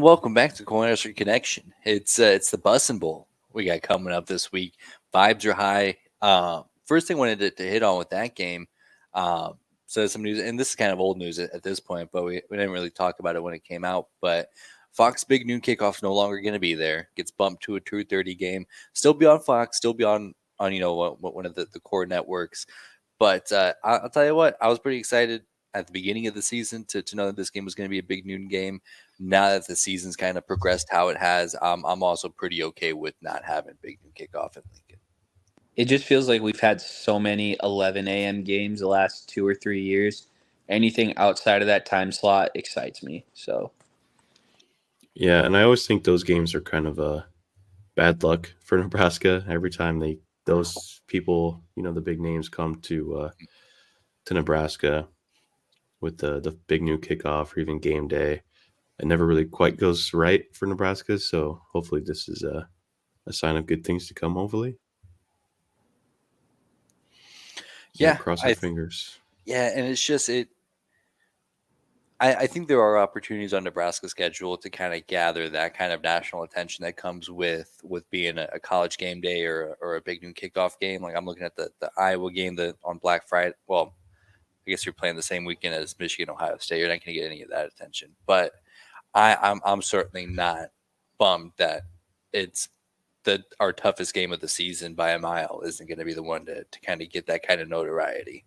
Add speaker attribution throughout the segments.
Speaker 1: And welcome back to Cornhusker Connection. It's the Bussin' Bowl we got coming up this week. Vibes are high. First thing I wanted to hit on with that game. So some news, and this is kind of old news at this point, but we didn't really talk about it when it came out. But Fox Big Noon Kickoff's no longer going to be there. Gets bumped to a 2:30 game. Still be on Fox. Still be on one of the core networks. But I'll tell you what, I was pretty excited at the beginning of the season to know that this game was going to be a big noon game. Now that the season's kind of progressed how it has, I'm also pretty okay with not having big noon kickoff in Lincoln.
Speaker 2: It just feels like we've had so many 11 a.m. games the last 2 or 3 years. Anything outside of that time slot excites me. So,
Speaker 3: yeah, and I always think those games are kind of a bad luck for Nebraska. Every time those people, the big names come to Nebraska with the big new kickoff or even game day, it never really quite goes right for Nebraska. So hopefully this is a sign of good things to come. Hopefully.
Speaker 1: Yeah,
Speaker 3: cross our fingers.
Speaker 1: Yeah, and it's just I think there are opportunities on Nebraska's schedule to kind of gather that kind of national attention that comes with being a college game day or a big noon kickoff game. Like I'm looking at the Iowa game on Black Friday. Well, I guess you're playing the same weekend as Michigan, Ohio State. You're not going to get any of that attention. But I'm certainly not bummed that it's our toughest game of the season by a mile isn't going to be the one to kind of get that kind of notoriety.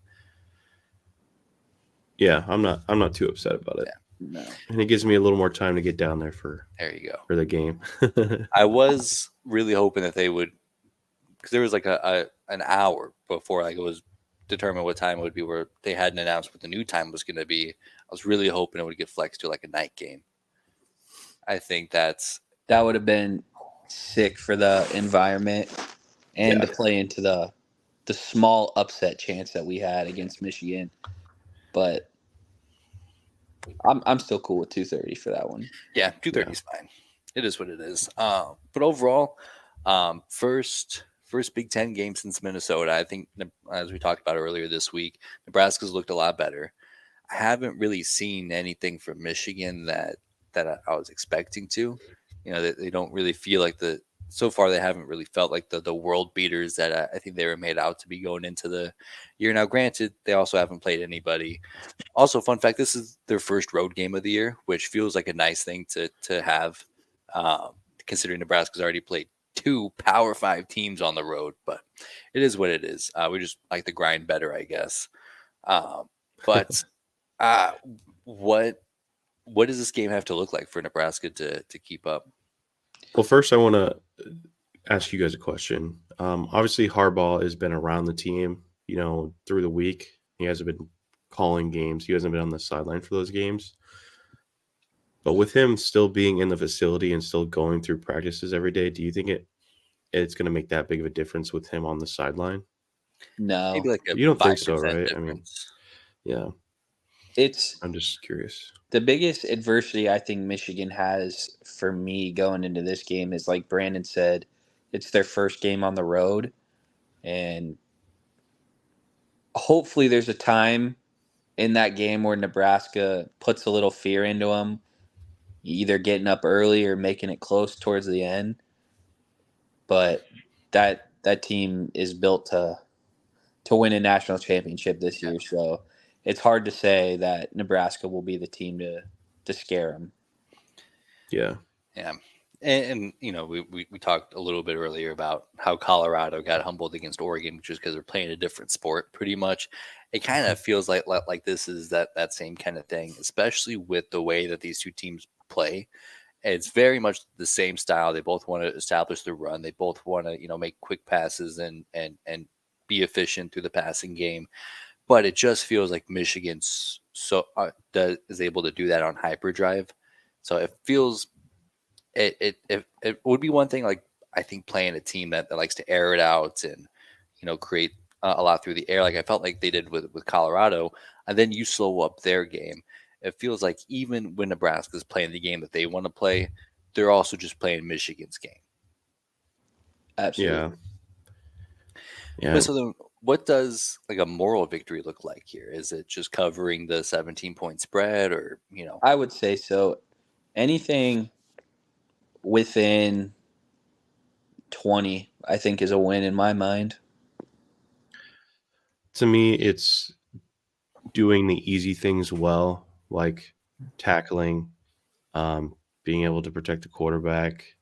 Speaker 3: Yeah, I'm not too upset about it.
Speaker 1: Yeah, no.
Speaker 3: And it gives me a little more time to get down there for the game.
Speaker 1: I was really hoping that they would, because there was like an hour before like it was determined what time it would be where they hadn't announced what the new time was going to be. I was really hoping it would get flexed to like a night game. I think that
Speaker 2: would have been sick for the environment and to play into the small upset chance that we had against Michigan. But I'm still cool with 2:30 for that one.
Speaker 1: Yeah, 2:30 is fine. It is what it is. But overall, first Big Ten game since Minnesota. I think, as we talked about earlier this week, Nebraska's looked a lot better. I haven't really seen anything from Michigan that I was expecting to. They don't really feel like so far they haven't really felt like the world beaters that I think they were made out to be going into the year. Now, granted, they also haven't played anybody. Also, fun fact, this is their first road game of the year, which feels like a nice thing to have, considering Nebraska's already played 2 Power 5 teams on the road. But it is what it is. We just like the grind better, I guess. But what does this game have to look like for Nebraska to keep up?
Speaker 3: Well, first I want to ask you guys a question. Obviously, Harbaugh has been around the team, through the week. He hasn't been calling games. He hasn't been on the sideline for those games. But with him still being in the facility and still going through practices every day, do you think it's going to make that big of a difference with him on the sideline?
Speaker 2: No.
Speaker 1: Maybe like
Speaker 3: you don't think so, right?
Speaker 1: Difference.
Speaker 3: I mean, yeah. I'm just curious.
Speaker 2: The biggest adversity I think Michigan has for me going into this game is, like Brandon said, it's their first game on the road. And hopefully there's a time in that game where Nebraska puts a little fear into them, either getting up early or making it close towards the end. But that team is built to win a national championship this year, so it's hard to say that Nebraska will be the team to scare them.
Speaker 1: Yeah. And we talked a little bit earlier about how Colorado got humbled against Oregon just because they're playing a different sport pretty much. It kind of feels like this is that same kind of thing, especially with the way that these two teams play. It's very much the same style. They both want to establish the run. They both want to, make quick passes and be efficient through the passing game. But it just feels like Michigan is able to do that on hyperdrive. So it feels it would be one thing, like I think playing a team that likes to air it out and create a lot through the air, like I felt like they did with Colorado, and then you slow up their game. It feels like even when Nebraska's playing the game that they want to play, they're also just playing Michigan's game.
Speaker 2: Absolutely.
Speaker 3: Yeah.
Speaker 1: But so then, what does like a moral victory look like here? Is it just covering the 17-point spread, or
Speaker 2: I would say so. Anything within 20, I think, is a win in my mind.
Speaker 3: To me, it's doing the easy things well, like tackling, being able to protect the quarterback,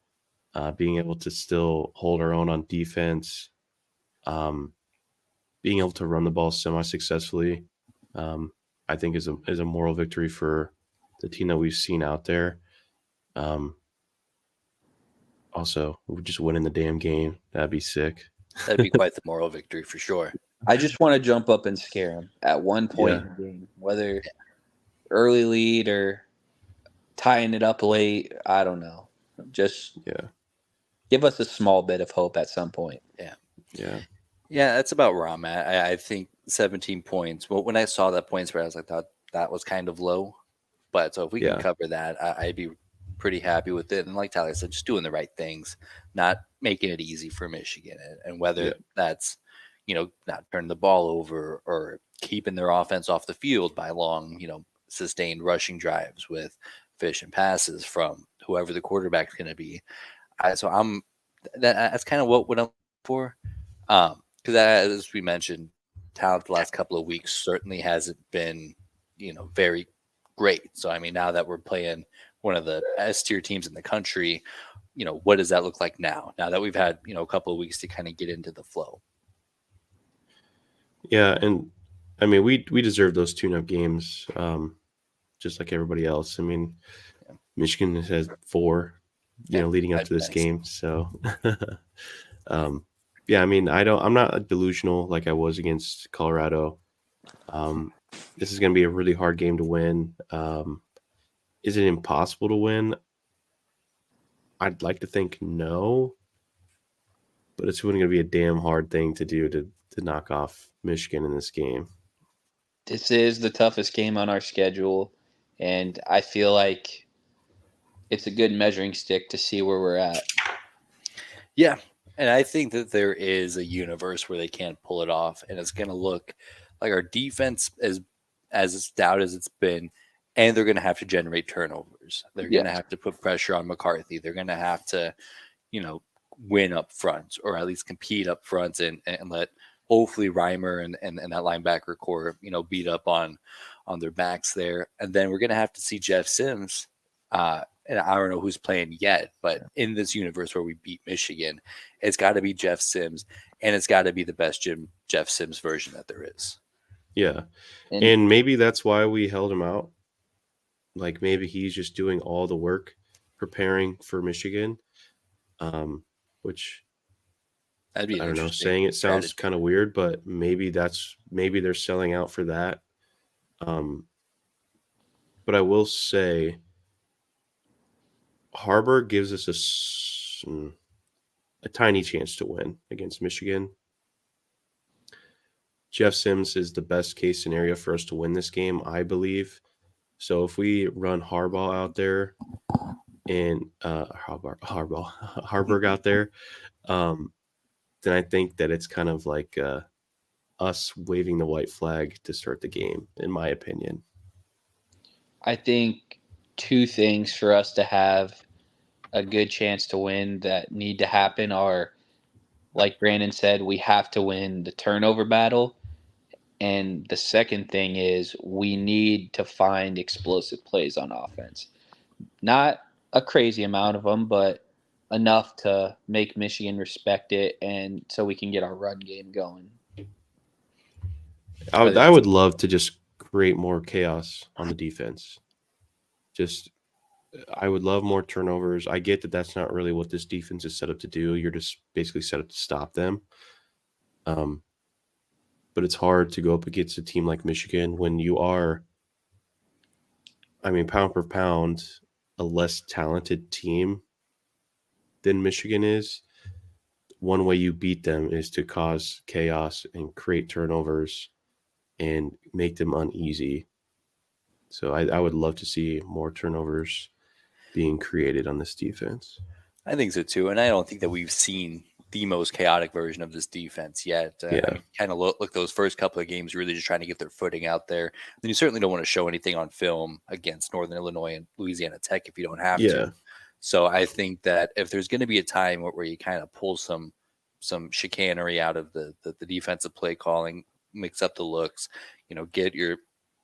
Speaker 3: being able to still hold our own on defense, being able to run the ball semi-successfully, I think is a moral victory for the team that we've seen out there. Also, just winning the damn game, that'd be sick.
Speaker 1: That'd be quite the moral victory for sure.
Speaker 2: I just want to jump up and scare him at one point in the game, whether early lead or tying it up late. I don't know. Just give us a small bit of hope at some point.
Speaker 3: Yeah.
Speaker 1: That's about where I'm at. I think 17 points. Well, when I saw that point spread, I was like, that was kind of low. But so if we can cover that, I'd be pretty happy with it. And like Tyler said, just doing the right things, not making it easy for Michigan. And whether that's, not turning the ball over or keeping their offense off the field by long, sustained rushing drives with efficient passes from whoever the quarterback's going to be. That's kind of what I'm for. Because as we mentioned, talent the last couple of weeks certainly hasn't been, very great. So, I mean, now that we're playing one of the S-tier teams in the country, what does that look like now? Now that we've had, a couple of weeks to kind of get into the flow.
Speaker 3: Yeah, and I mean, we deserve those tune-up games, just like everybody else. I mean, Michigan has 4, leading up to this game. So, I mean, I'm not delusional like I was against Colorado. This is going to be a really hard game to win. Is it impossible to win? I'd like to think no, but it's going to be a damn hard thing to do to knock off Michigan in this game.
Speaker 2: This is the toughest game on our schedule, and I feel like it's a good measuring stick to see where we're at.
Speaker 1: Yeah, and I think that there is a universe where they can't pull it off, and it's going to look like our defense as stout as it's been, and they're going to have to generate turnovers. They're going to have to put pressure on McCarthy. They're going to have to, win up front, or at least compete up front, and let hopefully Reimer and that linebacker core, beat up on their backs there. And then we're going to have to see Jeff Sims. And I don't know who's playing yet, but in this universe where we beat Michigan, it's got to be Jeff Sims, and it's got to be the best Jeff Sims version that there is.
Speaker 3: Yeah. And maybe that's why we held him out. Like maybe he's just doing all the work preparing for Michigan, which
Speaker 1: that'd be
Speaker 3: I don't know, saying it sounds kind of weird, but maybe they're selling out for that. But I will say Harbaugh gives us a tiny chance to win against Michigan. Jeff Sims is the best case scenario for us to win this game, I believe. So if we run Harbaugh out there and Harbaugh out there, then I think that it's kind of like us waving the white flag to start the game, in my opinion.
Speaker 2: I think 2 things for us to have a good chance to win that need to happen are, like Brandon said, we have to win the turnover battle. And the second thing is we need to find explosive plays on offense. Not a crazy amount of them, but enough to make Michigan respect it, and so we can get our run game going.
Speaker 3: I would love to just create more chaos on the defense. I would love more turnovers. I get that that's not really what this defense is set up to do. You're just basically set up to stop them. But it's hard to go up against a team like Michigan when you are, pound per pound, a less talented team than Michigan is. One way you beat them is to cause chaos and create turnovers and make them uneasy. So I would love to see more turnovers being created on this defense.
Speaker 1: I think so too, and I don't think that we've seen the most chaotic version of this defense yet. Kind of look those first couple of games really just trying to get their footing out there. Then you certainly don't want to show anything on film against Northern Illinois and Louisiana Tech if you don't have to. So I think that if there's going to be a time where you kind of pull some chicanery out of the defensive play calling, mix up the looks, get your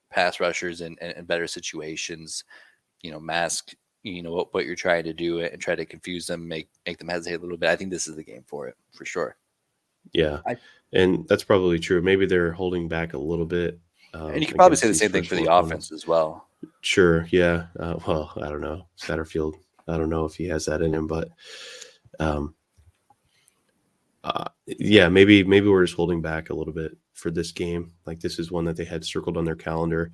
Speaker 1: pass rushers in better situations, mask, what you're trying to do and try to confuse them, make them hesitate a little bit. I think this is the game for it, for sure.
Speaker 3: Yeah. And that's probably true. Maybe they're holding back a little bit.
Speaker 1: And you could probably say the same thing for the offense as well.
Speaker 3: Sure. Yeah. Well, I don't know. Satterfield, I don't know if he has that in him, but yeah, maybe we're just holding back a little bit for this game. Like, this is one that they had circled on their calendar.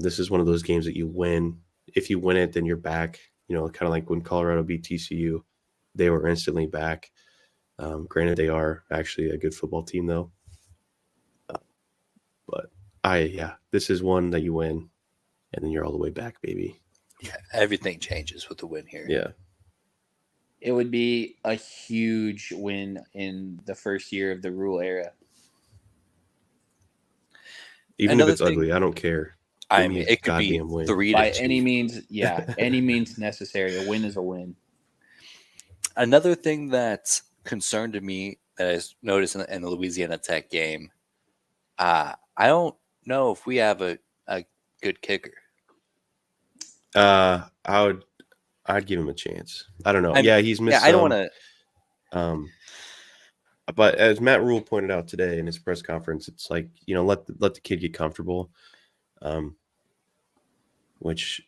Speaker 3: This is one of those games that you win. If you win it, then you're back. Kind of like when Colorado beat TCU, they were instantly back. Granted, they are actually a good football team, though. But this is one that you win, and then you're all the way back, baby.
Speaker 1: Yeah, everything changes with the win here.
Speaker 3: Yeah.
Speaker 2: It would be a huge win in the first year of the Rhule era.
Speaker 3: Even if it's ugly, I don't care.
Speaker 1: I mean, it could be 3-2.
Speaker 2: By any means, any means necessary. A win is a win.
Speaker 1: Another thing that's concerned to me that I noticed in the Louisiana Tech game, I don't know if we have a good kicker.
Speaker 3: I'd give him a chance. I don't know. He's missed.
Speaker 1: Yeah, I don't want
Speaker 3: to. But as Matt Rhule pointed out today in his press conference, it's like, let the kid get comfortable. Which,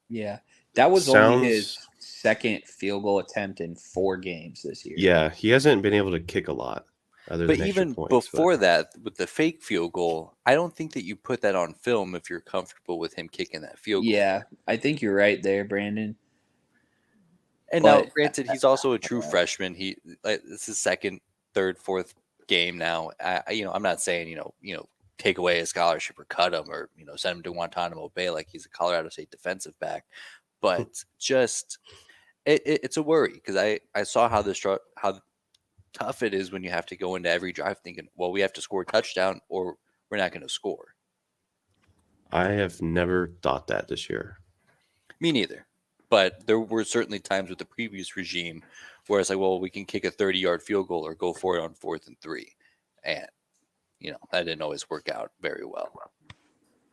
Speaker 2: that was only his second field goal attempt in 4 games this year.
Speaker 3: Yeah, he hasn't been able to kick a lot.
Speaker 1: But even before that, with the fake field goal, I don't think that you put that on film if you're comfortable with him kicking that field goal.
Speaker 2: Yeah, I think you're right there, Brandon.
Speaker 1: And now, granted, he's also a true freshman. This is his second, third, fourth game now. I'm not saying take away his scholarship or cut him or send him to Guantanamo Bay like he's a Colorado State defensive back, but just it's a worry because I saw how tough it is when you have to go into every drive thinking, well, we have to score a touchdown or we're not going to score.
Speaker 3: I have never thought that this year.
Speaker 1: Me neither. But there were certainly times with the previous regime where it's like, well, we can kick a 30-yard field goal or go for it on 4th and 3. And, that didn't always work out very well.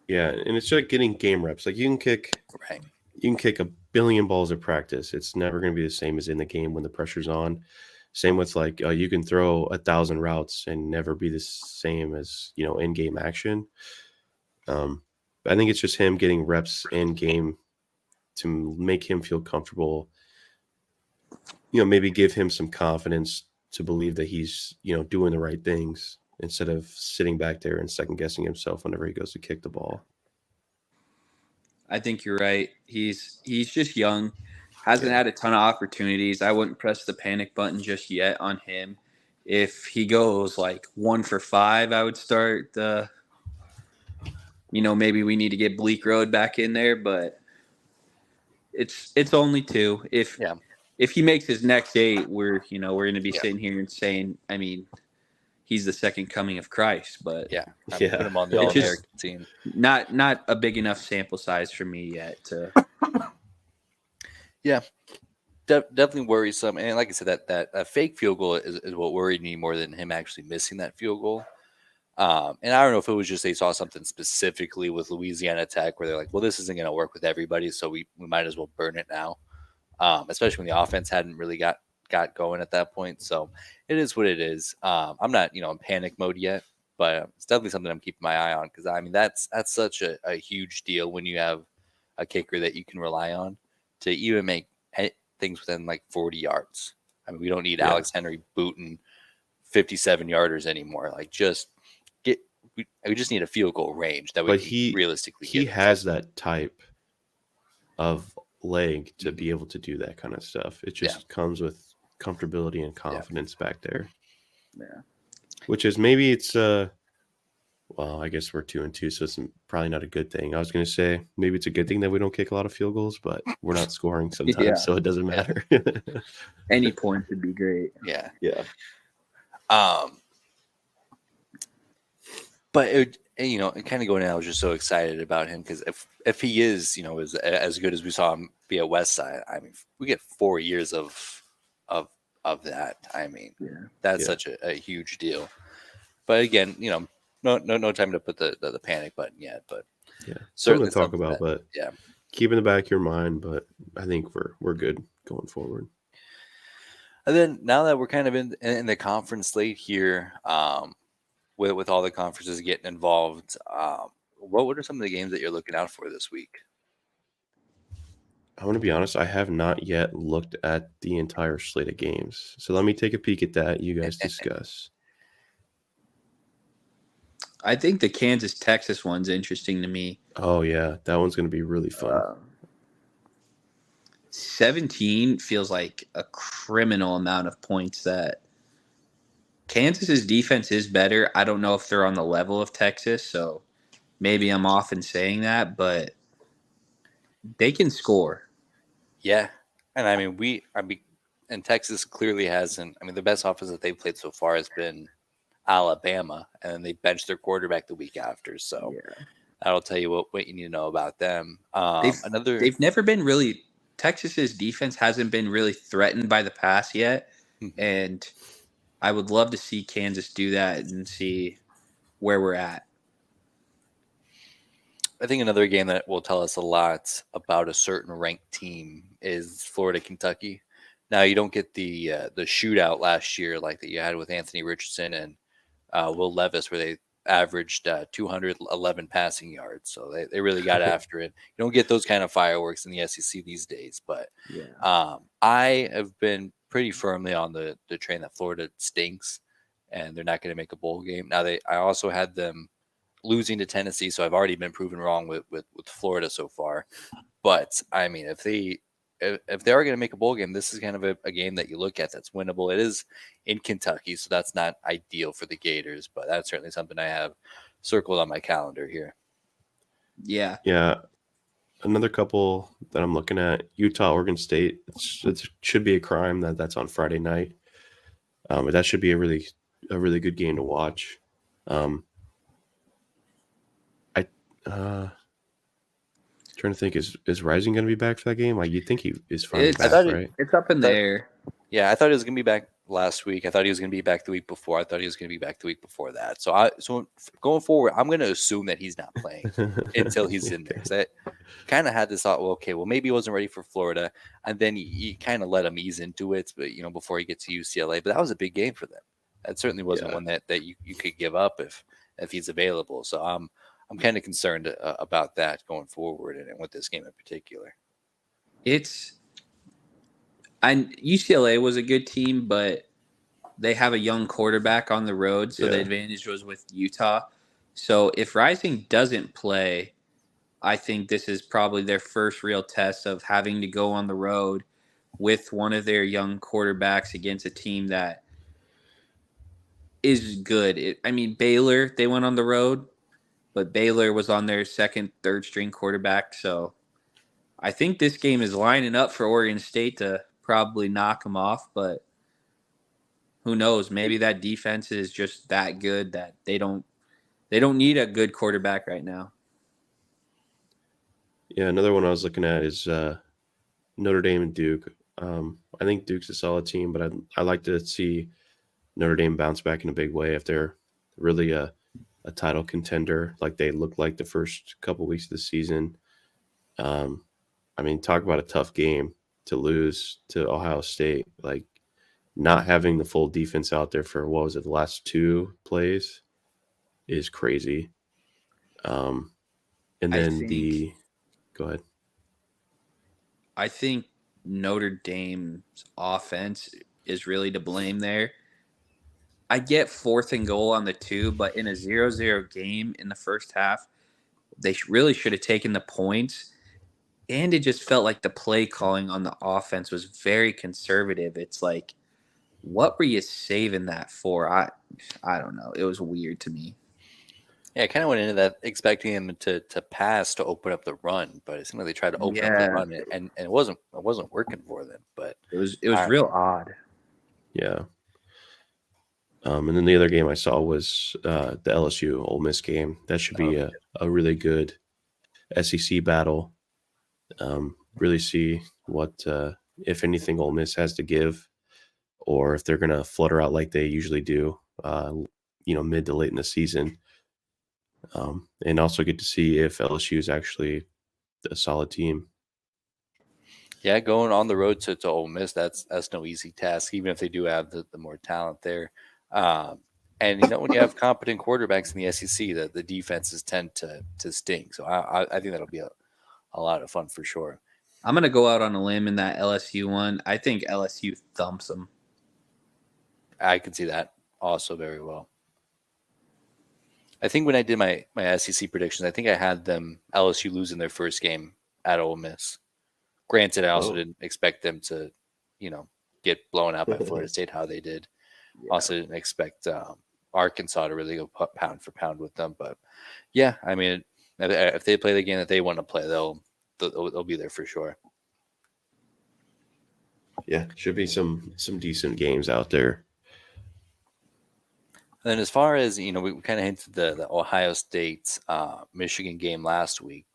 Speaker 3: Yeah, and it's like getting game reps. Like, you can kick a billion balls at practice. It's never going to be the same as in the game when the pressure's on. Same with like you can throw 1,000 routes and never be the same as, in-game action. I think it's just him getting reps in game to make him feel comfortable, maybe give him some confidence to believe that he's, doing the right things instead of sitting back there and second guessing himself whenever he goes to kick the ball.
Speaker 2: I think you're right. He's just young, hasn't had a ton of opportunities. I wouldn't press the panic button just yet on him. If he goes like 1 for 5, I would start maybe we need to get Bleak Road back in there, but it's only 2. If he makes his next 8, we're going to be sitting here and saying, I mean, he's the second coming of Christ, but
Speaker 1: put him on the All-American team.
Speaker 2: Not a big enough sample size for me yet to.
Speaker 1: Yeah, definitely worrisome. And like I said, that fake field goal is what worried me more than him actually missing that field goal. And I don't know if it was just they saw something specifically with Louisiana Tech where they're like, well, this isn't going to work with everybody, so we might as well burn it now, especially when the offense hadn't really got going at that point. So it is what it is. I'm not, in panic mode yet, but it's definitely something I'm keeping my eye on because, I mean, that's such a huge deal when you have a kicker that you can rely on to even make things within like 40 yards. I mean, we don't need Alex Henry booting 57-yarders anymore. Like, just we just need a field goal range that we can realistically
Speaker 3: he has that type of leg to be able to do that kind of stuff. It just comes with comfortability and confidence back there.
Speaker 2: Yeah.
Speaker 3: Which is maybe it's well, I guess we're 2-2, so it's probably not a good thing. I was going to say maybe it's a good thing that we don't kick a lot of field goals, but we're not scoring sometimes, so it doesn't matter.
Speaker 2: Any point would be great.
Speaker 1: Yeah.
Speaker 3: Yeah.
Speaker 1: But and kind of going in, I was just so excited about him because if he is, as good as we saw him be at Westside, I mean, we get 4 years of that. I mean, that's such a huge deal. But again, no time to put the panic button yet. But
Speaker 3: something to talk about. But keep in the back of your mind. But I think we're good going forward.
Speaker 1: And then now that we're kind of in the conference slate here, with all the conferences getting involved, what are some of the games that you're looking out for this week?
Speaker 3: I want to be honest, I have not yet looked at the entire slate of games. So let me take a peek at that. You guys discuss.
Speaker 2: I think the Kansas-Texas one's interesting to me.
Speaker 3: Oh, yeah. That one's going to be really fun.
Speaker 2: 17 feels like a criminal amount of points that Kansas's defense is better. I don't know if they're on the level of Texas, so maybe I'm off in saying that, but they can score.
Speaker 1: Yeah. And I mean, and Texas clearly hasn't. I mean, the best offense that they've played so far has been Alabama, and then they benched their quarterback the week after. So that'll tell you what you need to know about them.
Speaker 2: They've never been really. Texas's defense hasn't been really threatened by the pass yet, and I would love to see Kansas do that and see where we're at.
Speaker 1: I think another game that will tell us a lot about a certain ranked team is Florida, Kentucky. Now you don't get the shootout last year like that you had with Anthony Richardson and Will Levis, where they averaged 211 passing yards. So they really got after it. You don't get those kind of fireworks in the SEC these days. But I have been pretty firmly on the train that Florida stinks and they're not going to make a bowl game. Now I also had them losing to Tennessee, so I've already been proven wrong with Florida so far. But I mean, if they are going to make a bowl game, this is kind of a game that you look at that's winnable. It is in Kentucky, so that's not ideal for the Gators, but that's certainly something I have circled on my calendar here.
Speaker 2: Yeah.
Speaker 3: Yeah. Another couple that I'm looking at, Utah, Oregon State. It should be a crime that's on Friday night. But that should be a really good game to watch. Trying to think, is Rising going to be back for that game? Like, you'd think he is finally back, right?
Speaker 2: It's up in there.
Speaker 1: Yeah, I thought he was going to be back last week. I thought he was going to be back the week before. I thought he was going to be back the week before that. So going forward, I'm going to assume that he's not playing until he's in there. So I kind of had this thought, well, maybe he wasn't ready for Florida, and then you kind of let him ease into it, but before he gets to UCLA. But that was a big game for them. That certainly wasn't one that you could give up if he's available. So I'm kind of concerned about that going forward and with this game in particular.
Speaker 2: UCLA was a good team, but they have a young quarterback on the road, so the advantage was with Utah. So if Rising doesn't play, I think this is probably their first real test of having to go on the road with one of their young quarterbacks against a team that is good. Baylor, they went on the road, but Baylor was on their second, third string quarterback. So I think this game is lining up for Oregon State to probably knock them off, but who knows? Maybe that defense is just that good that they don't need a good quarterback right now.
Speaker 3: Yeah, another one I was looking at is Notre Dame and Duke. I think Duke's a solid team, but I'd like to see Notre Dame bounce back in a big way if they're really a title contender like they looked like the first couple weeks of the season. Talk about a tough game to lose to Ohio State. Like, not having the full defense out there for, the last 2 plays is crazy. And then go ahead.
Speaker 2: I think Notre Dame's offense is really to blame there. I get 4th and goal on the 2, but in a 0-0 game in the first half, they really should have taken the points. And it just felt like the play calling on the offense was very conservative. It's like, what were you saving that for? I don't know. It was weird to me.
Speaker 1: Yeah, I kind of went into that expecting him to pass to open up the run, but it seemed like they tried to open up the run, and it wasn't working for them. But
Speaker 2: it was real odd.
Speaker 3: Yeah. And then the other game I saw was the LSU Ole Miss game. That should be a really good SEC battle. Really see what, if anything, Ole Miss has to give, or if they're going to flutter out like they usually do, mid to late in the season. And also get to see if LSU is actually a solid team.
Speaker 1: Yeah, going on the road to Ole Miss, that's no easy task, even if they do have the more talent there. And when you have competent quarterbacks in the SEC, the defenses tend to sting. So I think that'll be a lot of fun for sure.
Speaker 2: I'm gonna go out on a limb in that LSU one. I think LSU thumps them.
Speaker 1: I can see that also very well. I think when I did my SEC predictions, I think I had them LSU losing their first game at Ole Miss. Granted, I also didn't expect them to, get blown out by Florida State how they did. Yeah. Also didn't expect Arkansas to really go pound for pound with them. But yeah, I mean, if they play the game that they want to play, they'll be there for sure.
Speaker 3: Yeah, should be some decent games out there.
Speaker 1: And then as far as, we kind of hinted the Ohio State Michigan game last week.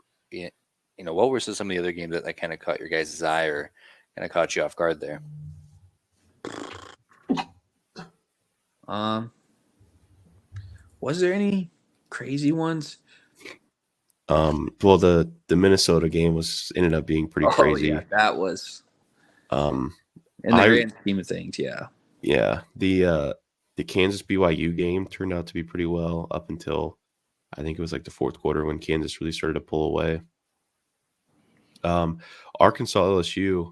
Speaker 1: What were some of the other games that kind of caught your guys' eye or kind of caught you off guard there?
Speaker 2: Was there any crazy ones?
Speaker 3: Well, the Minnesota game ended up being pretty crazy.
Speaker 2: Yeah, that was. In the grand scheme of things, yeah.
Speaker 3: Yeah, the Kansas BYU game turned out to be pretty well up until I think it was like the fourth quarter when Kansas really started to pull away. Arkansas LSU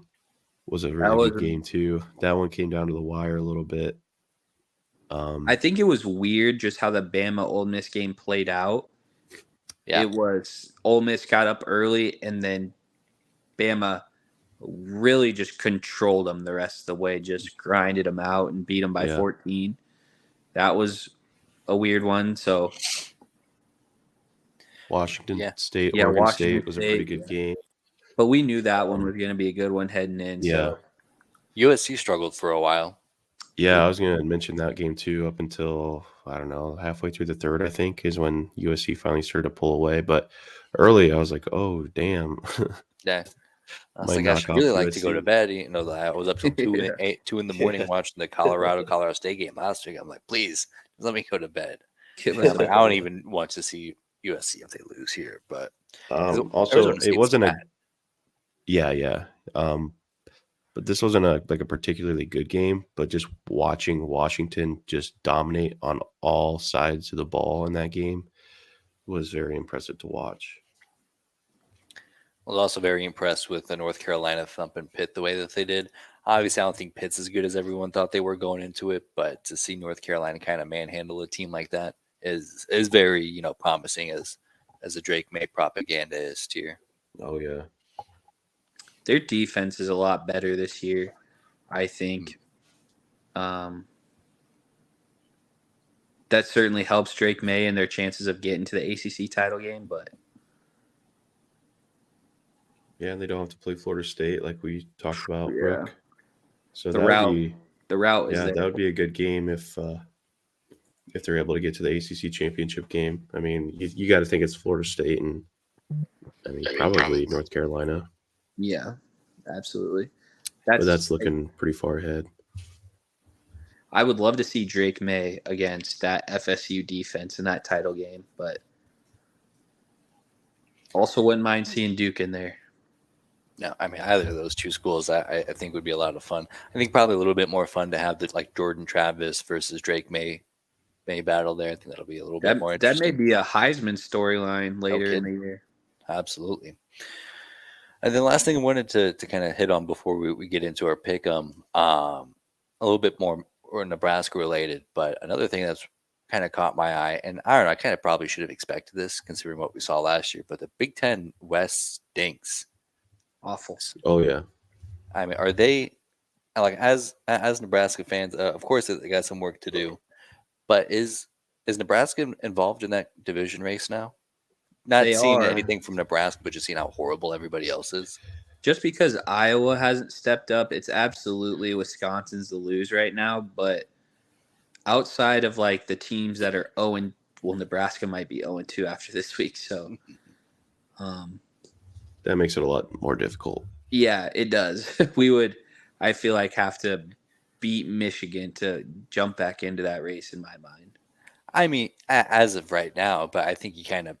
Speaker 3: was a really good game too. That one came down to the wire a little bit.
Speaker 2: I think it was weird just how the Bama Ole Miss game played out. Yeah. It was Ole Miss got up early and then Bama really just controlled them the rest of the way, just grinded them out and beat them by 14. That was a weird one. So
Speaker 3: Washington State, Oregon State was a pretty good game.
Speaker 2: But we knew that one was going to be a good one heading in.
Speaker 3: Yeah.
Speaker 2: So.
Speaker 1: USC struggled for a while.
Speaker 3: Yeah, I was going to mention that game too up until, I don't know, halfway through the third, I think, is when USC finally started to pull away. But early, I was like, oh, damn.
Speaker 1: Yeah. I was like, I should really like to go to bed. I was up till 2 in the morning watching the Colorado State game last week. I'm like, please, let me go to bed. I don't even want to see USC if they lose here. But
Speaker 3: also, it wasn't a – yeah. But this wasn't a particularly good game, but just watching Washington just dominate on all sides of the ball in that game was very impressive to watch.
Speaker 1: I was also very impressed with the North Carolina thumping Pitt the way that they did. Obviously, I don't think Pitt's as good as everyone thought they were going into it, but to see North Carolina kind of manhandle a team like that is very, promising as a Drake May propagandist here.
Speaker 3: Oh, yeah.
Speaker 2: Their defense is a lot better this year, I think. That certainly helps Drake May and their chances of getting to the ACC title game, but
Speaker 3: yeah, they don't have to play Florida State like we talked about, Brooke. So
Speaker 2: the route is there.
Speaker 3: That would be a good game if they're able to get to the ACC championship game. I mean, you got to think it's Florida State and probably North Carolina.
Speaker 2: Yeah, absolutely.
Speaker 3: But that's looking pretty far ahead.
Speaker 2: I would love to see Drake May against that FSU defense in that title game, but also wouldn't mind seeing Duke in there.
Speaker 1: No, I mean, either of those two schools I think would be a lot of fun. I think probably a little bit more fun to have the Jordan Travis versus Drake May battle there. I think that'll be a little bit more interesting.
Speaker 2: That may be a Heisman storyline later in the year.
Speaker 1: Absolutely. And then last thing I wanted to kind of hit on before we get into our pick 'em, a little bit more or Nebraska related, but another thing that's kind of caught my eye, and I don't know, I kind of probably should have expected this considering what we saw last year, but the Big Ten West stinks.
Speaker 2: Awful.
Speaker 3: Oh yeah.
Speaker 1: I mean, are they as Nebraska fans? Of course, they got some work to do, but is Nebraska involved in that division race now? Not seeing anything from Nebraska, but just seeing how horrible everybody else is.
Speaker 2: Just because Iowa hasn't stepped up, it's absolutely Wisconsin's to lose right now. But outside of like the teams that are 0 well, Nebraska might be 0-2 after this week, so
Speaker 3: that makes it a lot more difficult.
Speaker 2: Yeah, it does. We would, I feel like, have to beat Michigan to jump back into that race in my mind.
Speaker 1: I mean, as of right now, but I think you kind of,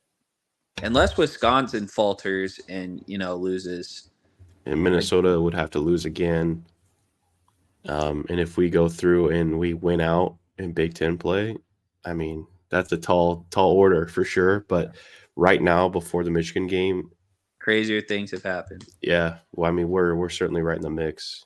Speaker 2: unless Wisconsin falters and loses,
Speaker 3: and Minnesota would have to lose again. And if we go through and we win out in Big Ten play, I mean, that's a tall order for sure. But right now, before the Michigan game,
Speaker 2: crazier things have happened.
Speaker 3: Yeah, well, I mean, we're certainly right in the mix.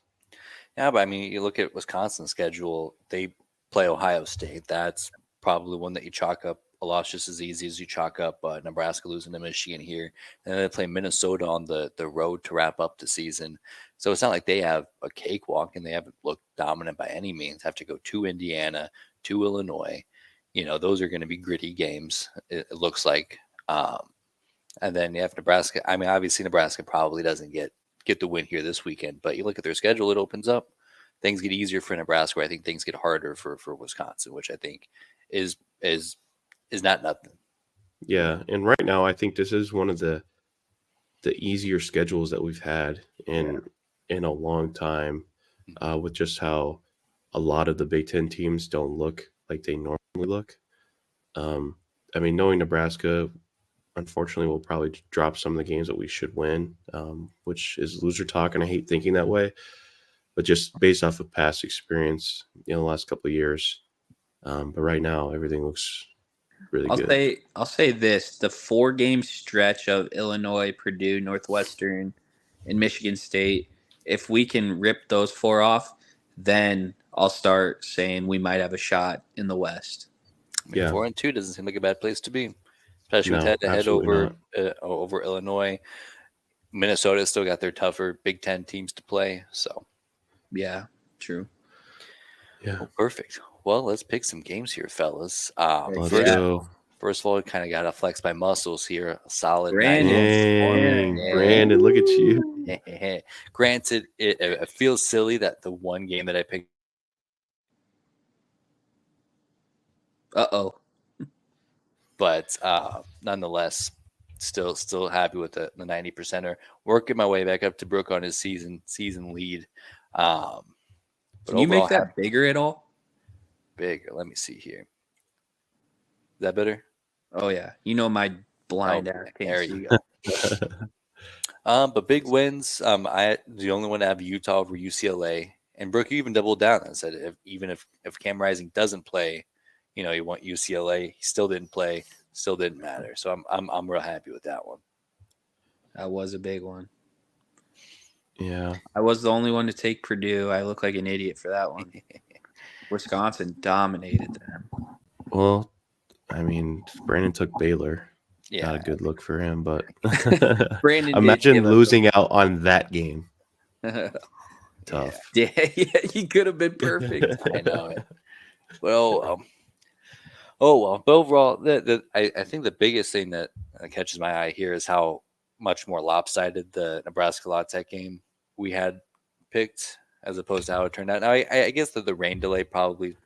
Speaker 1: Yeah, but I mean, you look at Wisconsin's schedule; they play Ohio State. That's probably one that you chalk up a loss just as easy as you chalk up Nebraska losing to Michigan here. And then they play Minnesota on the road to wrap up the season. So it's not like they have a cakewalk and they haven't looked dominant by any means. Have to go to Indiana, to Illinois. Those are going to be gritty games, it looks like. And then you have Nebraska. I mean, obviously Nebraska probably doesn't get the win here this weekend, but you look at their schedule, it opens up. Things get easier for Nebraska. I think things get harder for Wisconsin, which I think is not nothing.
Speaker 3: Yeah, and right now I think this is one of the easier schedules that we've had in a long time, with just how a lot of the Big Ten teams don't look like they normally look. I mean, knowing Nebraska, unfortunately, we'll probably drop some of the games that we should win, which is loser talk, and I hate thinking that way. But just based off of past experience, the last couple of years. But right now, everything looks really good.
Speaker 2: I'll say this: the 4-game stretch of Illinois, Purdue, Northwestern, and Michigan State. If we can rip those 4 off, then I'll start saying we might have a shot in the West.
Speaker 1: I mean, 4-2 doesn't seem like a bad place to be, especially with head-to-head over Illinois. Minnesota's still got their tougher Big Ten teams to play. So,
Speaker 2: yeah, true.
Speaker 3: Yeah,
Speaker 1: well, perfect. Well, let's pick some games here, fellas.
Speaker 3: Let's go.
Speaker 1: First of all, I kind of got to flex my muscles here. A solid
Speaker 3: Brandon, look at you.
Speaker 1: Granted, it feels silly that the one game that I picked. But nonetheless, still happy with the 90%er. Working my way back up to Brooke on his season lead. But
Speaker 2: can you make that bigger at all?
Speaker 1: Bigger. Let me see here. Is that better?
Speaker 2: Oh yeah, my blind ass.
Speaker 1: There you go. But big wins. The only one to have Utah over UCLA, and Brooke, you even doubled down and said if Cam Rising doesn't play, you want UCLA. He still didn't play. Still didn't matter. So I'm real happy with that one.
Speaker 2: That was a big one.
Speaker 3: Yeah,
Speaker 2: I was the only one to take Purdue. I look like an idiot for that one. Wisconsin dominated them.
Speaker 3: Well, I mean, Brandon took Baylor.
Speaker 1: Yeah,
Speaker 3: not a good look for him, but
Speaker 2: Brandon
Speaker 3: imagine losing out on that game. Tough.
Speaker 2: Yeah, he could have been perfect.
Speaker 1: I know it. Well, but overall, I think the biggest thing that catches my eye here is how much more lopsided the Nebraska La Tech game we had picked as opposed to how it turned out. Now, I guess that the rain delay probably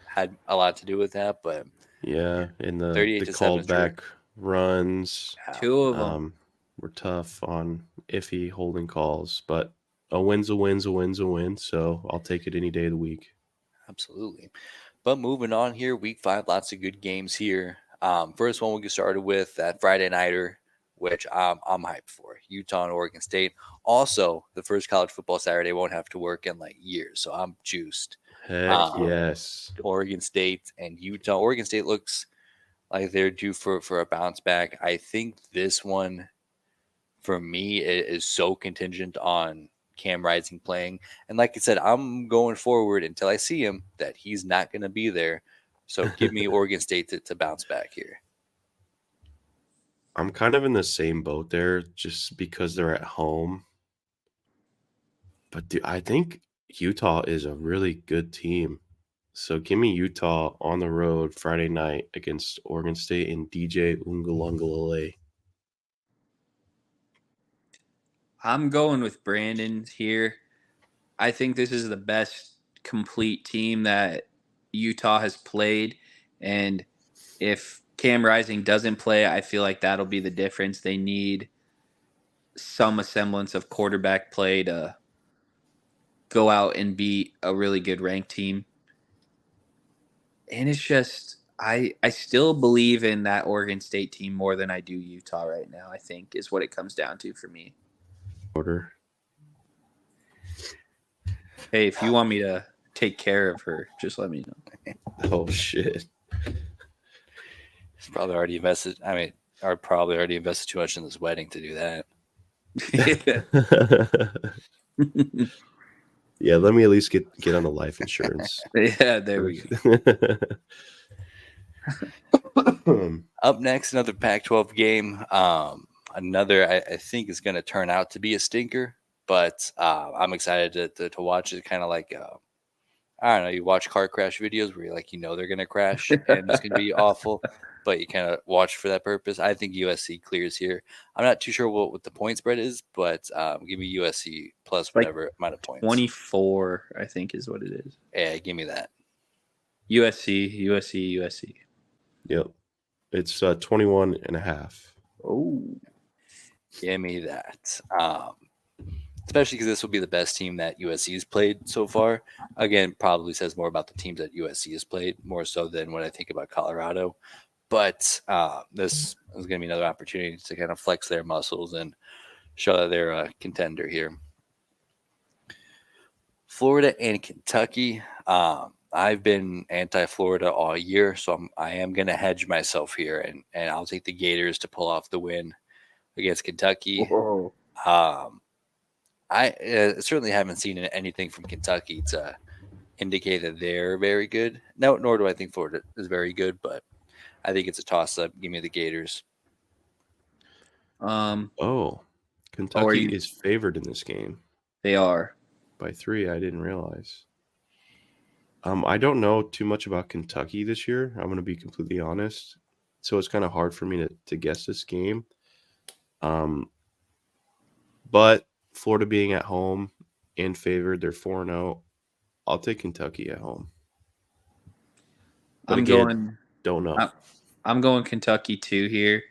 Speaker 1: had a lot to do with that, but
Speaker 3: yeah, in the called back runs,
Speaker 2: 2 of them
Speaker 3: were tough on iffy holding calls, but a win's a win. So I'll take it any day of the week.
Speaker 1: Absolutely. But moving on here, week 5, lots of good games here. First one we'll get started with that Friday nighter, which I'm hyped for. Utah and Oregon State. Also, the first college football Saturday won't have to work in like years, so I'm juiced.
Speaker 3: Heck yes.
Speaker 1: Oregon State and Utah. Oregon State looks like they're due for a bounce back. I think this one, for me, is so contingent on Cam Rising playing. And like I said, I'm going forward until I see him that he's not going to be there. So give me Oregon State to bounce back here.
Speaker 3: I'm kind of in the same boat there just because they're at home. But I think Utah is a really good team. So give me Utah on the road Friday night against Oregon State and DJ Ungalungalale.
Speaker 2: I'm going with Brandon here. I think this is the best complete team that Utah has played, and if Cam Rising doesn't play, I feel like that'll be the difference. They need some semblance of quarterback play to go out and beat a really good ranked team. And it's just I still believe in that Oregon State team more than I do Utah right now, I think, is what it comes down to for me.
Speaker 3: Order.
Speaker 2: Hey, if you want me to take care of her, just let me know.
Speaker 3: Oh, shit.
Speaker 1: He's probably already invested. I mean, are probably already invested too much in this wedding to do that.
Speaker 3: Yeah, let me at least get on the life insurance.
Speaker 2: Yeah, there we go.
Speaker 1: Up next, another Pac-12 game. Another I think is going to turn out to be a stinker, but I'm excited to watch it. Kind of like I don't know, you watch car crash videos where you're like, they're going to crash and it's going to be awful, but you kind of watch for that purpose. I think USC clears here. I'm not too sure what the point spread is, but give me USC plus whatever amount of points.
Speaker 2: 24, I think, is what it is.
Speaker 1: Yeah, give me that.
Speaker 2: USC.
Speaker 3: Yep. It's 21 and a half.
Speaker 2: Oh.
Speaker 1: Give me that. Especially because this will be the best team that USC has played so far. Again, probably says more about the teams that USC has played, more so than what I think about Colorado. But this is going to be another opportunity to kind of flex their muscles and show that they're a contender here. Florida and Kentucky. I've been anti-Florida all year, so I am going to hedge myself here, and I'll take the Gators to pull off the win against Kentucky. I certainly haven't seen anything from Kentucky to indicate that they're very good. No, nor do I think Florida is very good, but I think it's a toss-up. Give me the Gators.
Speaker 3: Kentucky is favored in this game.
Speaker 2: They are.
Speaker 3: By 3, I didn't realize. I don't know too much about Kentucky this year. I'm going to be completely honest. So it's kind of hard for me to guess this game. But Florida being at home and favored, they're 4-0. I'll take Kentucky at home. But don't know.
Speaker 2: I'm going Kentucky too here,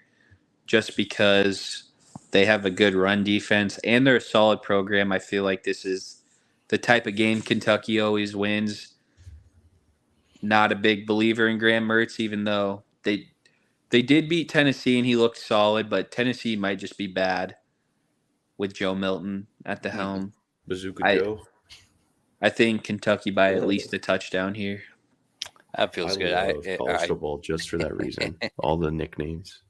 Speaker 2: just because they have a good run defense and they're a solid program. I feel like this is the type of game Kentucky always wins. Not a big believer in Graham Mertz, even though they did beat Tennessee and he looked solid, but Tennessee might just be bad with Joe Milton at the helm.
Speaker 3: Bazooka Joe.
Speaker 2: I think Kentucky by at least a touchdown here.
Speaker 1: That feels good.
Speaker 3: I love college football just for that reason. All the nicknames.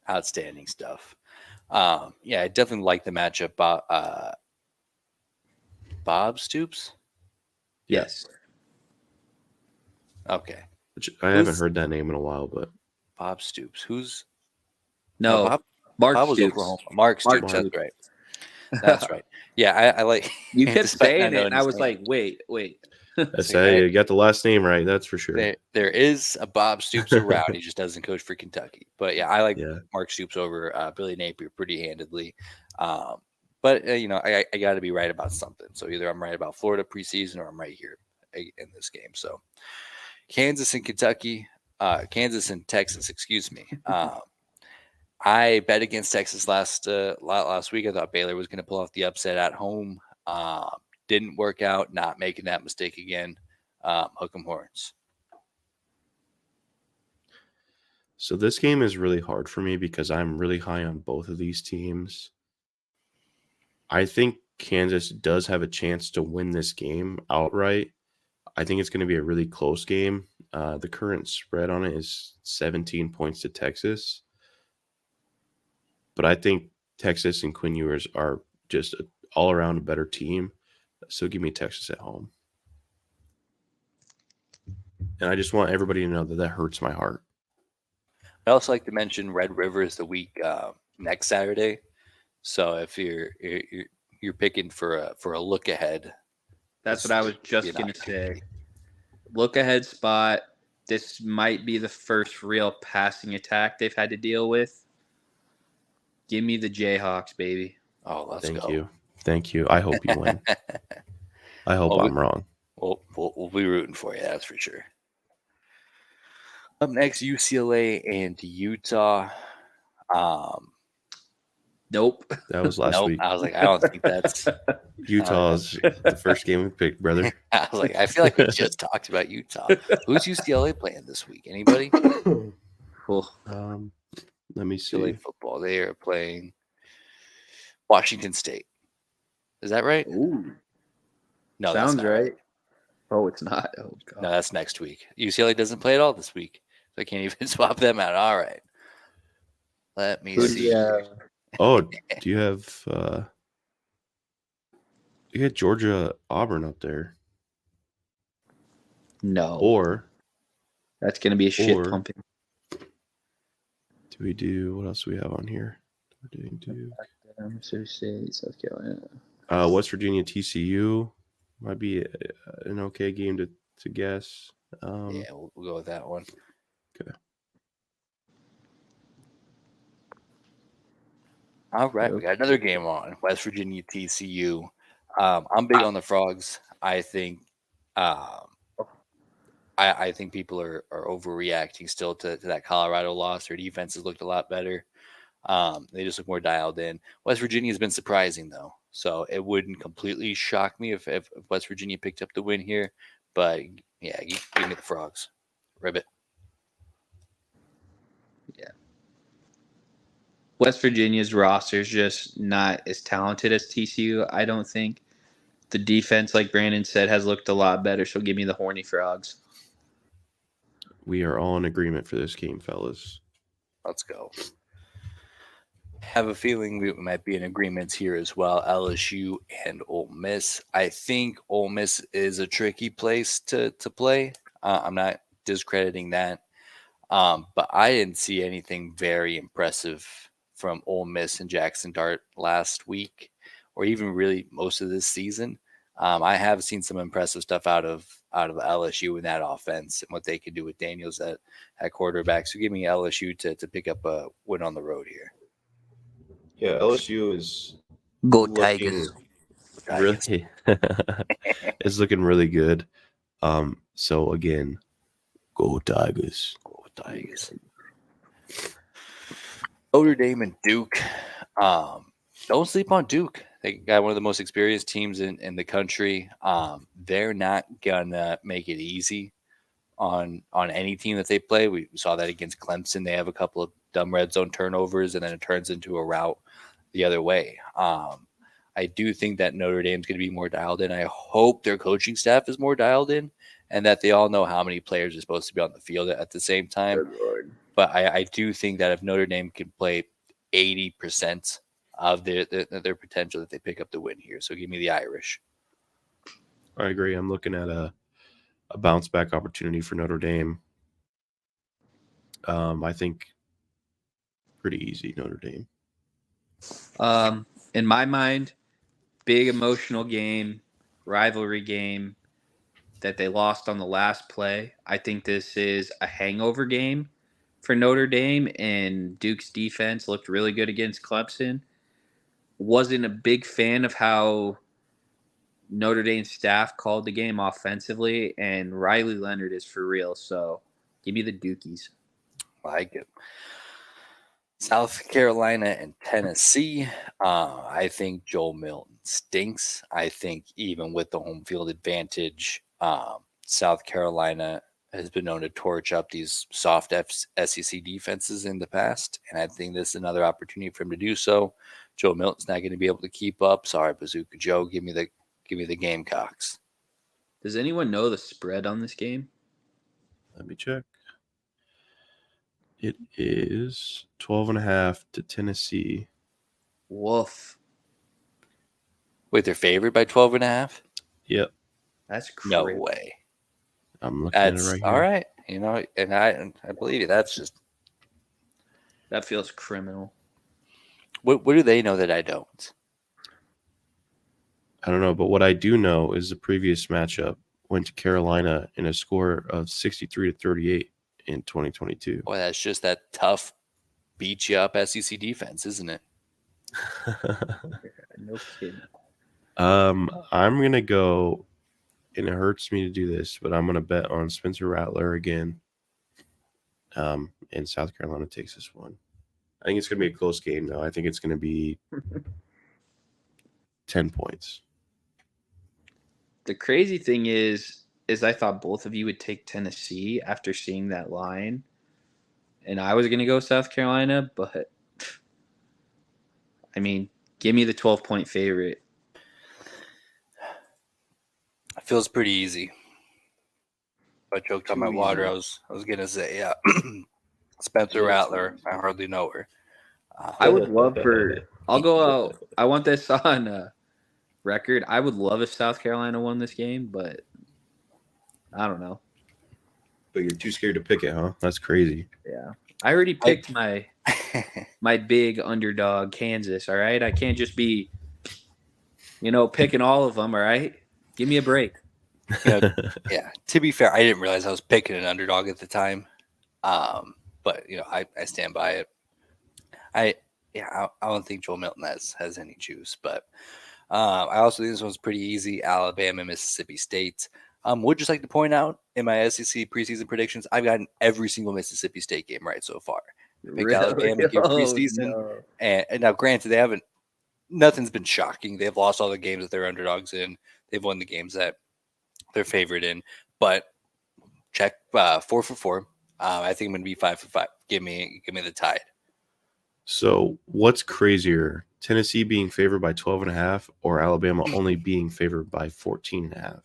Speaker 1: Outstanding stuff. I definitely like the matchup. Bob Stoops?
Speaker 2: Yes.
Speaker 1: Okay.
Speaker 3: I haven't heard that name in a while, but
Speaker 1: Bob Stoops. Who's?
Speaker 2: No,
Speaker 1: Mark
Speaker 2: Bob
Speaker 1: Stoops. Mark Stoops. That's right. That's right. Yeah, I like.
Speaker 2: You kept saying it, and I was like, wait.
Speaker 3: That's you got the last name right. That's for sure.
Speaker 1: There is a Bob Stoops around. He just doesn't coach for Kentucky. But yeah, I like Mark Stoops over Billy Napier pretty handedly. But I got to be right about something. So either I'm right about Florida preseason or I'm right here in this game. So Kansas and Texas, excuse me. I bet against Texas last week. I thought Baylor was going to pull off the upset at home. Didn't work out. Not making that mistake again. Hook 'em horns.
Speaker 3: So this game is really hard for me because I'm really high on both of these teams. I think Kansas does have a chance to win this game outright. I think it's going to be a really close game. The current spread on it is 17 points to Texas. But I think Texas and Quinn Ewers are just all around a better team. So give me Texas at home. And I just want everybody to know that hurts my heart.
Speaker 1: I also like to mention Red River is the week next Saturday. So if you're picking for a look ahead,
Speaker 2: that's what I was just going to say. Look ahead spot. This might be the first real passing attack they've had to deal with. Give me the Jayhawks, baby.
Speaker 1: Oh, let's go.
Speaker 3: Thank you. I hope you win. I hope I'm wrong.
Speaker 1: We'll be rooting for you. That's for sure. Up next, UCLA and Utah.
Speaker 2: Nope.
Speaker 3: That was last week.
Speaker 1: I was like, I don't think that's
Speaker 3: Utah's the first game we picked, brother.
Speaker 1: I was like, I feel like we just talked about Utah. Who's UCLA playing this week? Anybody?
Speaker 2: Cool.
Speaker 3: Let me see.
Speaker 1: UCLA football. They are playing Washington State. Is that right?
Speaker 2: Ooh.
Speaker 1: No,
Speaker 2: sounds
Speaker 1: that's not
Speaker 2: right. Oh, it's not. Oh, God.
Speaker 1: No, that's next week. UCLA doesn't play at all this week. So I can't even swap them out. All right. Let me see.
Speaker 3: Oh, do you have you had Georgia Auburn up there?
Speaker 2: No.
Speaker 3: Or
Speaker 2: that's gonna be a shit pumping.
Speaker 3: Do we do what else do we have on here? We're doing
Speaker 2: Mississippi State, South Carolina.
Speaker 3: West Virginia TCU might be an okay game to guess.
Speaker 1: Yeah, we'll go with that one.
Speaker 3: Okay.
Speaker 1: All right, we got another game on West Virginia TCU. I'm big on the Frogs. I think, I think people are overreacting still to that Colorado loss. Their defense has looked a lot better. They just look more dialed in. West Virginia has been surprising though, so it wouldn't completely shock me if West Virginia picked up the win here. But yeah, give me the Frogs. Ribbit.
Speaker 2: Yeah. West Virginia's roster is just not as talented as TCU, I don't think. The defense, like Brandon said, has looked a lot better, so give me the Horny Frogs.
Speaker 3: We are all in agreement for this game, fellas.
Speaker 1: Let's go. Have a feeling we might be in agreement here as well. LSU and Ole Miss. I think Ole Miss is a tricky place to play. I'm not discrediting that. But I didn't see anything very impressive from Ole Miss and Jackson Dart last week, or even really most of this season. I have seen some impressive stuff out of LSU in that offense and what they can do with Daniels at quarterback. So give me LSU to pick up a win on the road here.
Speaker 3: Yeah, LSU is
Speaker 2: go Tigers.
Speaker 3: Really, it's looking really good. So again, go Tigers.
Speaker 1: Go Tigers. Notre Dame and Duke. Don't sleep on Duke. They got one of the most experienced teams in the country. They're not gonna make it easy on any team that they play. We saw that against Clemson. They have a couple of dumb red zone turnovers, and then it turns into a rout the other way. I do think that Notre Dame's going to be more dialed in. I hope their coaching staff is more dialed in, and that they all know how many players are supposed to be on the field at the same time. But I do think that if Notre Dame can play 80% of their potential, that they pick up the win here. So give me the Irish.
Speaker 3: I agree. I'm looking at a bounce back opportunity for Notre Dame. I think pretty easy Notre Dame.
Speaker 2: In my mind, big emotional game, rivalry game that they lost on the last play. I think this is a hangover game for Notre Dame, and Duke's defense looked really good against Clemson. Wasn't a big fan of how Notre Dame staff called the game offensively, and Riley Leonard is for real. So give me the Dukies.
Speaker 1: Like it. South Carolina and Tennessee. I think Joel Milton stinks. I think even with the home field advantage, South Carolina has been known to torch up these soft SEC defenses in the past, and I think this is another opportunity for him to do so. Joe Milton's not going to be able to keep up. Sorry, Bazooka Joe. Give me the Gamecocks.
Speaker 2: Does anyone know the spread on this game?
Speaker 3: Let me check. It is 12.5 to Tennessee.
Speaker 2: Woof.
Speaker 1: Wait, they're favored by 12.5?
Speaker 3: Yep.
Speaker 2: That's crazy.
Speaker 1: No way.
Speaker 3: I'm looking at it right here.
Speaker 1: All right. You know, and I believe you. That
Speaker 2: feels criminal.
Speaker 1: What do they know that I don't?
Speaker 3: I don't know, but what I do know is the previous matchup went to Carolina in a score of 63-38 in 2022.
Speaker 1: Boy, that's just that tough, beat you up SEC defense, isn't it?
Speaker 2: No kidding.
Speaker 3: I'm gonna go, and it hurts me to do this, but I'm gonna bet on Spencer Rattler again. and South Carolina takes this one. I think it's going to be a close game, though. I think it's going to be 10 points.
Speaker 2: The crazy thing is I thought both of you would take Tennessee after seeing that line. And I was going to go South Carolina, but I mean, give me the 12-point favorite.
Speaker 1: It feels pretty easy. I choked on my water. I was going to say, yeah. Spencer Rattler. I hardly know her.
Speaker 2: I would love I'll go out. I want this on record. I would love if South Carolina won this game, but I don't know.
Speaker 3: But you're too scared to pick it, huh? That's crazy.
Speaker 2: Yeah. I already picked my big underdog, Kansas, all right? I can't just be, picking all of them, all right? Give me a break.
Speaker 1: Yeah, to be fair, I didn't realize I was picking an underdog at the time. But, I stand by it. I don't think Joel Milton has any juice, but I also think this one's pretty easy. Alabama, Mississippi State. Would just like to point out in my SEC preseason predictions, I've gotten every single Mississippi State game right so far. I picked Alabama game preseason, no. and now granted nothing's been shocking. They've lost all the games that they're underdogs in. They've won the games that they're favored in. But check 4 for 4. I think I'm going to be 5 for 5. Give me the Tide.
Speaker 3: So what's crazier, Tennessee being favored by 12.5 or Alabama only being favored by 14.5?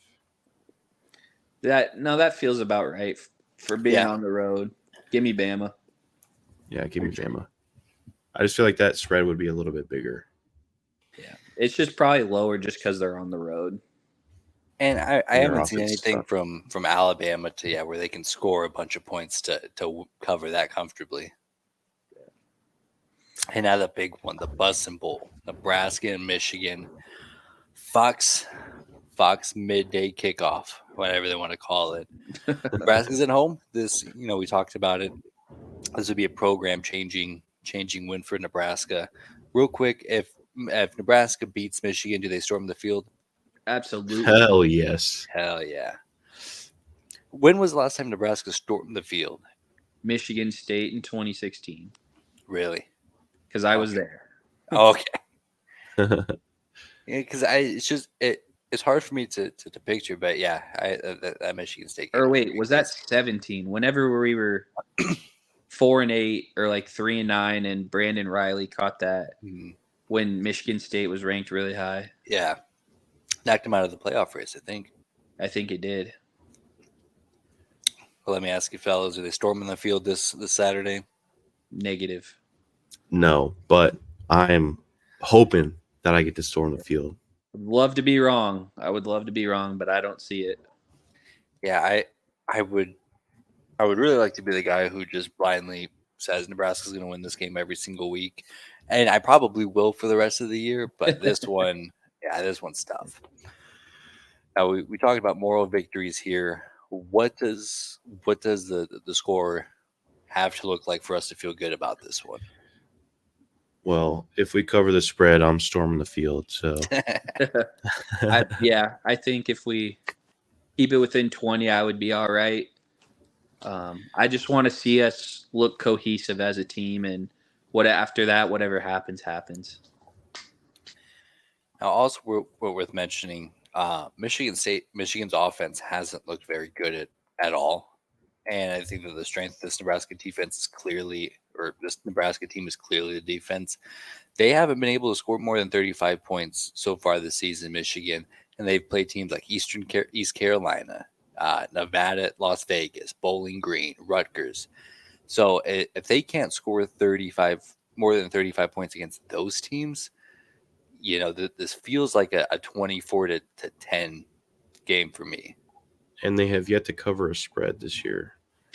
Speaker 2: That feels about right for being on the road. Give me Bama.
Speaker 3: Yeah, give me Bama. I just feel like that spread would be a little bit bigger.
Speaker 2: Yeah, it's just probably lower just because they're on the road.
Speaker 1: And I haven't seen anything from Alabama to where they can score a bunch of points to cover that comfortably. And now the big one, the Bussin' Bowl, Nebraska and Michigan, Fox midday kickoff, whatever they want to call it. Nebraska's at home. This, we talked about it. This would be a program changing win for Nebraska. Real quick, if Nebraska beats Michigan, do they storm the field?
Speaker 2: Absolutely.
Speaker 3: Hell yes.
Speaker 1: Hell yeah. When was the last time Nebraska stormed the field?
Speaker 2: Michigan State in 2016.
Speaker 1: Really?
Speaker 2: Because I was there.
Speaker 1: Okay. Yeah, because it's hard for me to picture, but yeah, that Michigan State game.
Speaker 2: Or wait, was that 17? Whenever we were 4-8 or like 3-9, and Brandon Riley caught that when Michigan State was ranked really high.
Speaker 1: Yeah, knocked him out of the playoff race.
Speaker 2: I think it did.
Speaker 1: Well, let me ask you, fellas: are they storming the field this Saturday?
Speaker 2: Negative.
Speaker 3: No, but I'm hoping that I get to storm the field.
Speaker 2: Would love to be wrong. I would love to be wrong, but I don't see it.
Speaker 1: Yeah, I would really like to be the guy who just blindly says Nebraska's going to win this game every single week, and I probably will for the rest of the year. But this one, this one's tough. Now we talked about moral victories here. What does the score have to look like for us to feel good about this one?
Speaker 3: Well, if we cover the spread, I'm storming the field. So,
Speaker 2: I think if we keep it within 20, I would be all right. I just want to see us look cohesive as a team, and after that, whatever happens, happens.
Speaker 1: Now, also, we're worth mentioning, Michigan's offense hasn't looked very good at all. And I think that the strength of this Nebraska defense is this Nebraska team is clearly the defense. They haven't been able to score more than 35 points so far this season, Michigan. And they've played teams like East Carolina, Nevada, Las Vegas, Bowling Green, Rutgers. So if they can't score more than 35 points against those teams, this feels like a 24-10 game for me.
Speaker 3: And they have yet to cover a spread this year.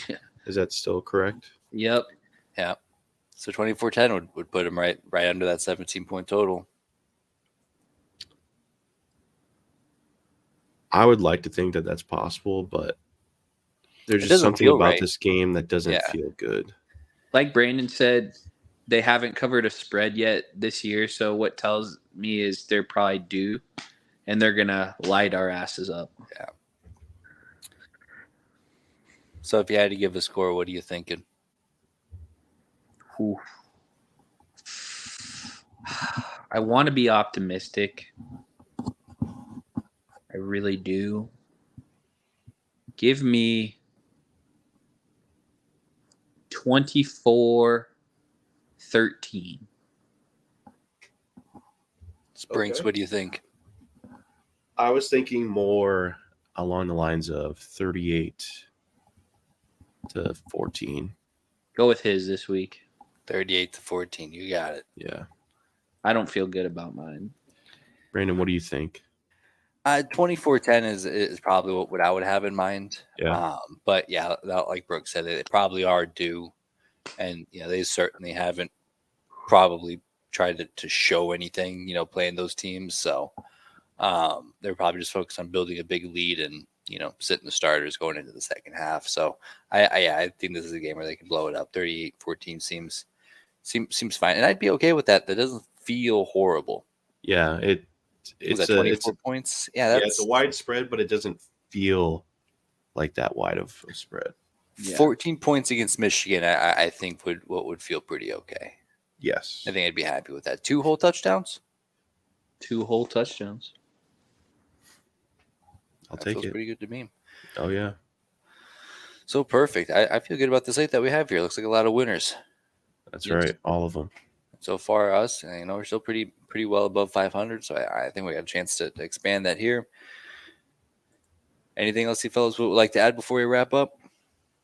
Speaker 2: Yeah.
Speaker 3: Is that still correct?
Speaker 2: Yep.
Speaker 1: Yeah. So 24-10 would put them right under that 17-point total.
Speaker 3: I would like to think that that's possible, but there's just something about this game that doesn't feel good.
Speaker 2: Like Brandon said, they haven't covered a spread yet this year, so what tells me is they're probably due, and they're going to light our asses up.
Speaker 1: Yeah. So if you had to give a score, what are you thinking?
Speaker 2: Ooh. I want to be optimistic. I really do. Give me 24-13.
Speaker 1: Sprinks, what do you think?
Speaker 3: I was thinking more along the lines of 38-14.
Speaker 2: Go with his this week.
Speaker 1: 38-14. You got it.
Speaker 3: Yeah.
Speaker 2: I don't feel good about mine.
Speaker 3: Brandon, what do you think?
Speaker 1: 24-10 is probably what I would have in mind.
Speaker 3: Yeah.
Speaker 1: But yeah, like Brooke said, they probably are due. And, they certainly haven't probably tried to show anything, playing those teams. So they're probably just focused on building a big lead and, sitting the starters going into the second half. So I think this is a game where they can blow it up. 38-14 seems fine. And I'd be okay with that. That doesn't feel horrible.
Speaker 3: Yeah. It's
Speaker 1: 24 points. Yeah,
Speaker 3: it's a wide spread, but it doesn't feel like that wide of a spread.
Speaker 1: 14 points against Michigan, I think would feel pretty okay.
Speaker 3: Yes.
Speaker 1: I think I'd be happy with that. 2 whole touchdowns?
Speaker 2: 2 whole touchdowns.
Speaker 3: I'll
Speaker 1: that
Speaker 3: take
Speaker 1: feels
Speaker 3: it.
Speaker 1: Pretty good to me.
Speaker 3: Oh, yeah.
Speaker 1: So perfect. I feel good about the slate that we have here. Looks like a lot of winners.
Speaker 3: That's right. All of them.
Speaker 1: So far, us, we're still pretty well above 500. So I think we got a chance to expand that here. Anything else you fellas would like to add before we wrap up?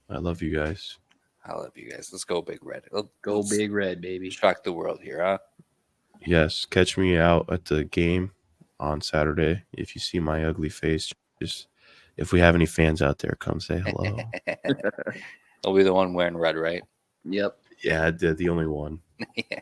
Speaker 3: I love you guys.
Speaker 1: I love you guys. Let's go Big Red.
Speaker 2: Go Big Red, baby.
Speaker 1: Shock the world here, huh?
Speaker 3: Yes. Catch me out at the game on Saturday. If you see my ugly face, just if we have any fans out there, come say hello.
Speaker 1: I'll be the one wearing red, right?
Speaker 2: Yep.
Speaker 3: Yeah, the only one.
Speaker 1: Yeah.